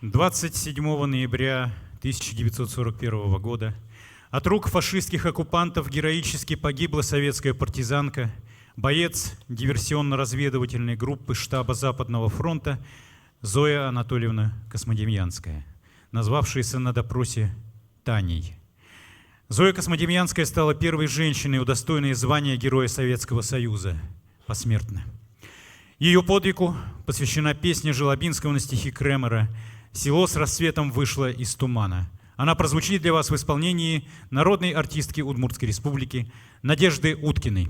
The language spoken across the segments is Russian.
27 ноября 1941 года от рук фашистских оккупантов героически погибла советская партизанка, боец диверсионно-разведывательной группы штаба Западного фронта Зоя Анатольевна Космодемьянская, назвавшаяся на допросе Таней. Зоя Космодемьянская стала первой женщиной, удостоенной звания Героя Советского Союза посмертно. Ее подвигу посвящена песня Желобинского на стихи Кремера «Село с рассветом вышло из тумана». Она прозвучит для вас в исполнении народной артистки Удмуртской республики Надежды Уткиной.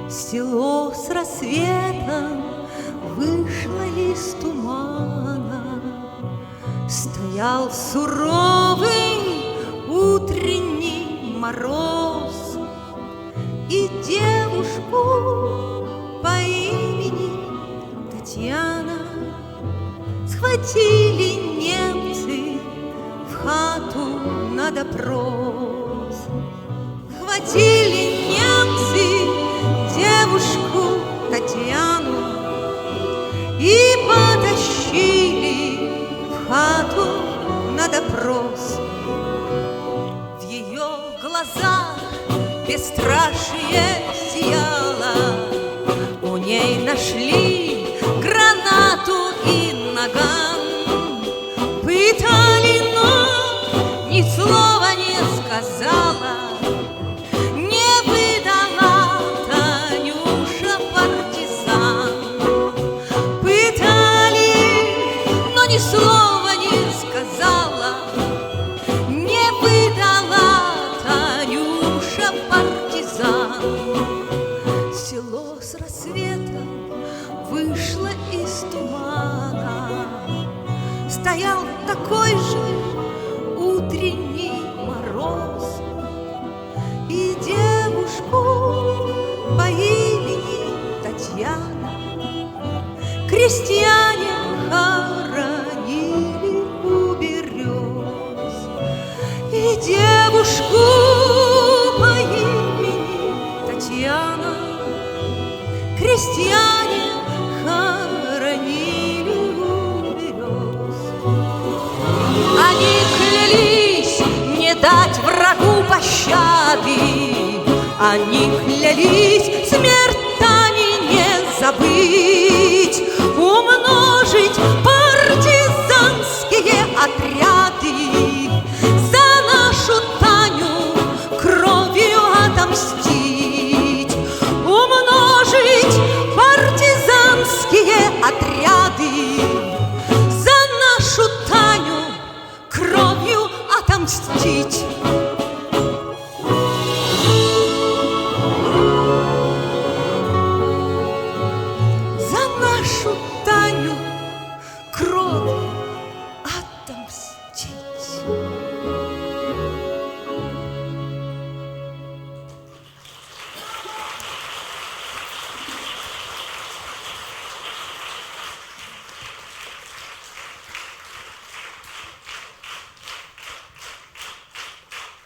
Село с рассветом вышло из тумана, стоял суровый утренний мороз, и девушку по имени Татьяна схватили немцы в хату на допрос. Схватили немцы девушку Татьяну и потащили в хату на допрос. В ее глазах бесстрашие сияло, у ней нашли гранату и наган. Пытали, но ни слова не сказала. Ни слова не сказала, не выдала Танюша партизан. Село с рассветом вышло из тумана, стоял такой же утренний мороз, и девушку по имени Татьяна крестьяне хоронили у берез. И девушку по имени Татьяна крестьяне хоронили у берез. Они клялись не дать врагу пощады, они клялись смерть